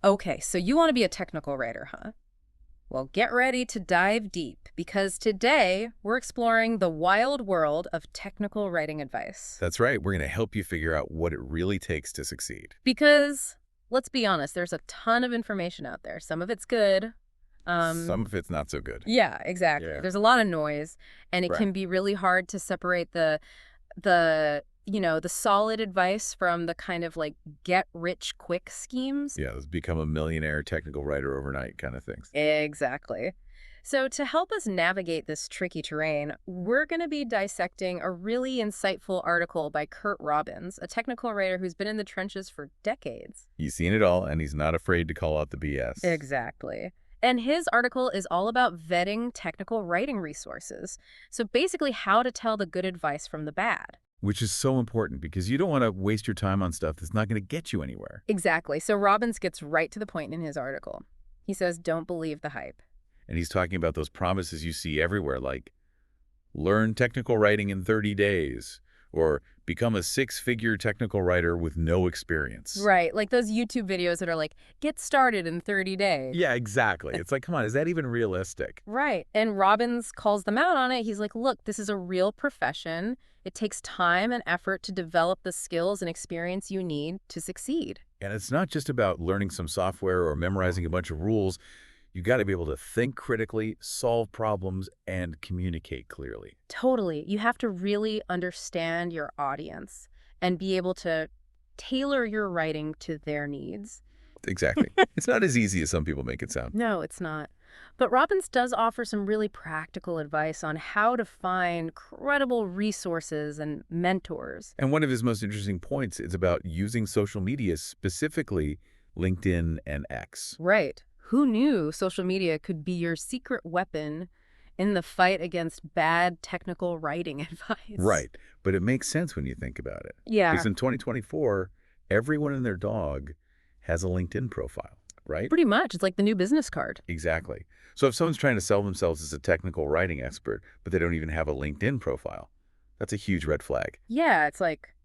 Okay, so you want to be a technical writer, huh? Well, get ready to dive deep because today we're exploring the wild world of technical writing advice. That's right. We're going to help you figure out what it really takes to succeed. Because let's be honest, there's a ton of information out there. Some of it's good. Some Um, of it's not so good. yeah, exactly. Yeah. There's a lot of noise, and it Right. can be really hard to separate the solid advice from the kind of like get rich quick schemes. Yeah, let's become a millionaire technical writer overnight kind of things. Exactly. So, to help us navigate this tricky terrain, we're going to be dissecting a really insightful article by Curt Robbins, a technical writer who's been in the trenches for decades. He's seen it all, and he's not afraid to call out the BS. Exactly. And his article is all about vetting technical writing resources. So, basically, how to tell the good advice from the bad. Which is so important because you don't want to waste your time on stuff that's not going to get you anywhere. Exactly. So, Robbins gets right to the point in his article. He says, don't believe the hype. And he's talking about those promises you see everywhere, like learn technical writing in 30 days or become a six-figure technical writer with no experience. Right. Like those YouTube videos that are like, get started in 30 days. Yeah, exactly. It's like, come on, is that even realistic? Right. And Robbins calls them out on it. He's like, look, this is a real profession. It takes time and effort to develop the skills and experience you need to succeed. And it's not just about learning some software or memorizing a bunch of rules. You got to be able to think critically, solve problems, and communicate clearly. Totally. You have to really understand your audience and be able to tailor your writing to their needs. Exactly. It's not as easy as some people make it sound. No, it's not. But Robbins does offer some really practical advice on how to find credible resources and mentors. And one of his most interesting points is about using social media, specifically LinkedIn and X. Right. Who knew social media could be your secret weapon in the fight against bad technical writing advice? Right. But it makes sense when you think about it. Yeah, Because in 2024, everyone and their dog has a LinkedIn profile, right? pretty much. It's like the new business card. Exactly. So if someone's trying to sell themselves as a technical writing expert, but they don't even have a LinkedIn profile, that's a huge red flag. Yeah, it's like,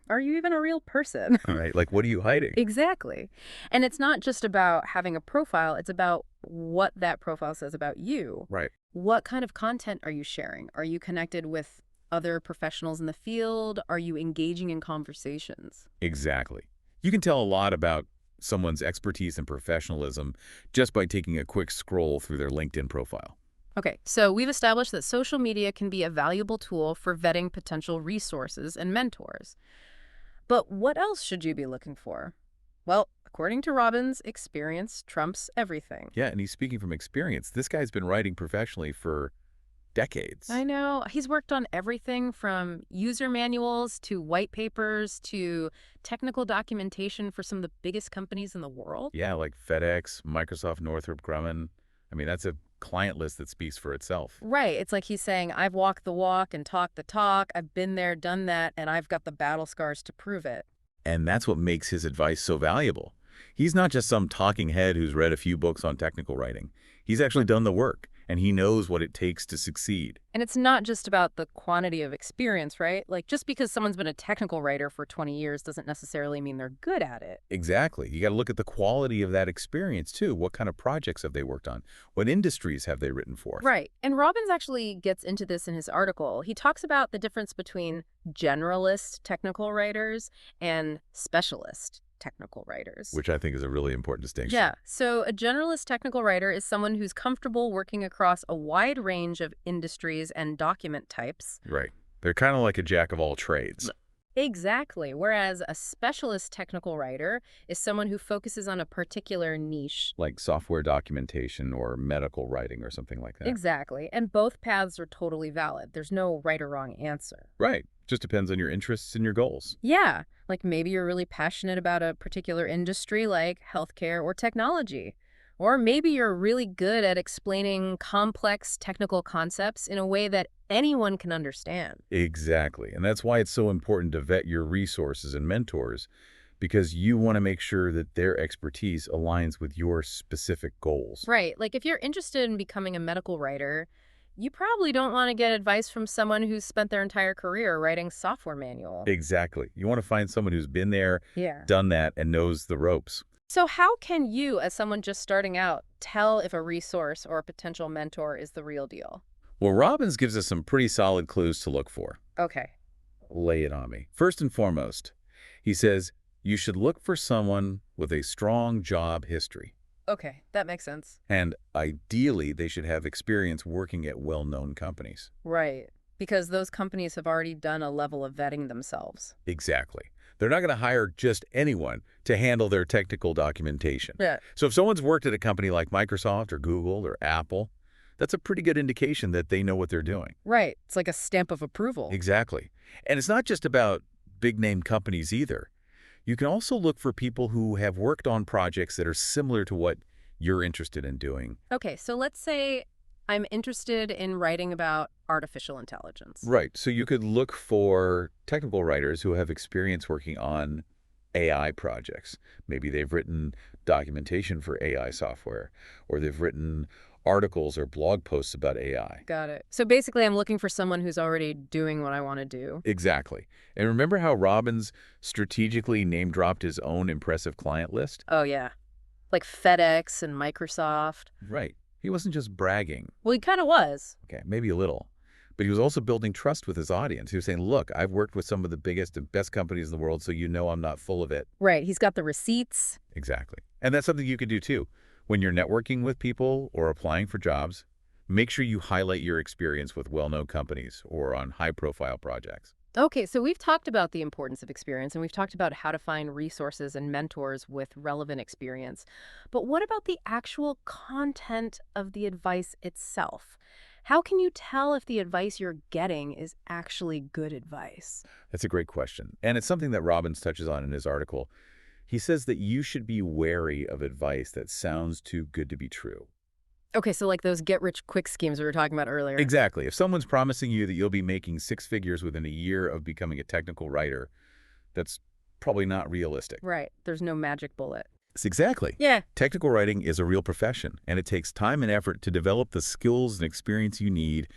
are you even a real person? All right. Like, what are you hiding? Exactly. And it's not just about having a profile, it's about what that profile says about you. Right. What kind of content are you sharing? Are you connected with other professionals in the field? Are you engaging in conversations? Exactly. You can tell a lot about someone's expertise and professionalism just by taking a quick scroll through their LinkedIn profile. Okay, so we've established that social media can be a valuable tool for vetting potential resources and mentors. But what else should you be looking for? Well, according to Robbins, experience trumps everything. Yeah, and he's speaking from experience. This guy's been writing professionally for decades. I know. He's worked on everything from user manuals to white papers to technical documentation for some of the biggest companies in the world. Yeah, like FedEx, Microsoft, Northrop Grumman. I mean, that's a client list that speaks for itself. Right. It's like he's saying, I've walked the walk and talked the talk. I've been there, done that, and I've got the battle scars to prove it. And that's what makes his advice so valuable. He's not just some talking head who's read a few books on technical writing. He's actually done the work, and he knows what it takes to succeed. And it's not just about the quantity of experience, right? Like just because someone's been a technical writer for 20 years doesn't necessarily mean they're good at it. Exactly. You got to look at the quality of that experience, too. What kind of projects have they worked on? What industries have they written for? Right. And Robbins actually gets into this in his article. He talks about the difference between generalist technical writers and specialist technical writers. Which I think is a really important distinction. Yeah. So a generalist technical writer is someone who's comfortable working across a wide range of industries and document types. Right. They're kind of like a jack of all trades. Exactly. Whereas a specialist technical writer is someone who focuses on a particular niche. Like software documentation or medical writing or something like that. Exactly. And both paths are totally valid. There's no right or wrong answer. Right. Just depends on your interests and your goals. Yeah. Like maybe you're really passionate about a particular industry like healthcare or technology. Or maybe you're really good at explaining complex technical concepts in a way that anyone can understand. Exactly. And that's why it's so important to vet your resources and mentors, because you want to make sure that their expertise aligns with your specific goals. Right. Like if you're interested in becoming a medical writer, you probably don't want to get advice from someone who's spent their entire career writing software manual. Exactly. You want to find someone who's been there, Yeah. done that, and knows the ropes. So how can you, as someone just starting out, tell if a resource or a potential mentor is the real deal? Well, Robbins gives us some pretty solid clues to look for. Okay. Lay it on me. First and foremost, he says you should look for someone with a strong job history. Okay, that makes sense. And ideally, they should have experience working at well-known companies. Right. Because those companies have already done a level of vetting themselves. Exactly. They're not going to hire just anyone to handle their technical documentation. Yeah. So if someone's worked at a company like Microsoft or Google or Apple, that's a pretty good indication that they know what they're doing. Right. It's like a stamp of approval. Exactly. And it's not just about big-name companies either. You can also look for people who have worked on projects that are similar to what you're interested in doing. Okay, so let's say I'm interested in writing about artificial intelligence. Right. So you could look for technical writers who have experience working on AI projects. Maybe they've written documentation for AI software, or they've written articles or blog posts about AI. Got it. So basically, I'm looking for someone who's already doing what I want to do. Exactly. And remember how Robbins strategically name-dropped his own impressive client list? Oh, yeah. Like FedEx and Microsoft. Right. He wasn't just bragging. Well, he kind of was. Okay, maybe a little. But he was also building trust with his audience. He was saying, look, I've worked with some of the biggest and best companies in the world, so you know I'm not full of it. Right. He's got the receipts. Exactly. And that's something you could do too. When you're networking with people or applying for jobs, make sure you highlight your experience with well-known companies or on high-profile projects. Okay, so we've talked about the importance of experience, and we've talked about how to find resources and mentors with relevant experience. But what about the actual content of the advice itself? How can you tell if the advice you're getting is actually good advice? That's a great question. And it's something that Robbins touches on in his article. He says that you should be wary of advice that sounds too good to be true. Okay, so like those get-rich-quick schemes we were talking about earlier. Exactly. If someone's promising you that you'll be making six figures within a year of becoming a technical writer, that's probably not realistic. Right. There's no magic bullet. It's exactly. Yeah. Technical writing is a real profession, and it takes time and effort to develop the skills and experience you need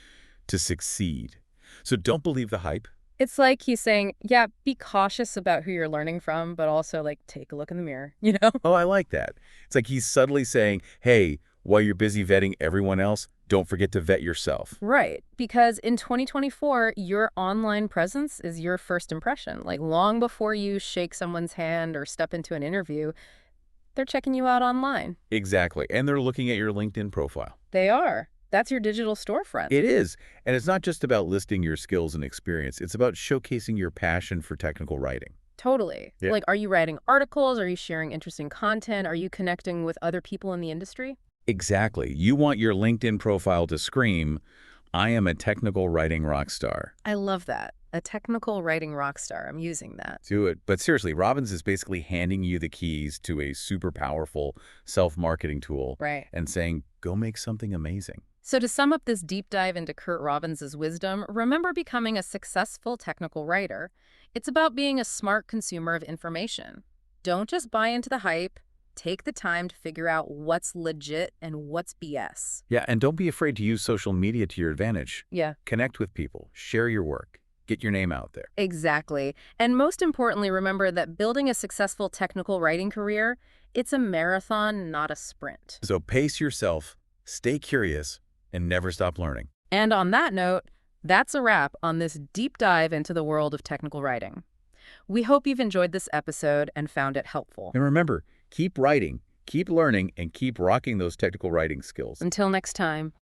to succeed. So don't believe the hype. It's like he's saying, yeah, be cautious about who you're learning from, but also, like, take a look in the mirror, you know? Oh, I like that. It's like he's subtly saying, hey, while you're busy vetting everyone else, don't forget to vet yourself. Right. Because in 2024, your online presence is your first impression. Like, long before you shake someone's hand or step into an interview, they're checking you out online. Exactly. And they're looking at your LinkedIn profile. They are. That's your digital storefront. It is. And it's not just about listing your skills and experience. It's about showcasing your passion for technical writing. Totally. Yeah. Like, are you writing articles? Are you sharing interesting content? Are you connecting with other people in the industry? Exactly. You want your LinkedIn profile to scream, I am a technical writing rock star. I love that. A technical writing rock star. I'm using that. Do it. But seriously, Robbins is basically handing you the keys to a super powerful self-marketing tool Right. and saying, go make something amazing. So to sum up this deep dive into Curt Robbins' wisdom, remember becoming a successful technical writer. It's about being a smart consumer of information. Don't just buy into the hype. Take the time to figure out what's legit and what's BS. Yeah, and don't be afraid to use social media to your advantage. Yeah, Connect with people. Share your work. Get your name out there. exactly. And most importantly, remember that building a successful technical writing career, it's a marathon, not a sprint. So pace yourself, stay curious, and never stop learning. And on that note, that's a wrap on this deep dive into the world of technical writing. We hope you've enjoyed this episode and found it helpful. And remember, keep writing, keep learning, and keep rocking those technical writing skills. Until next time.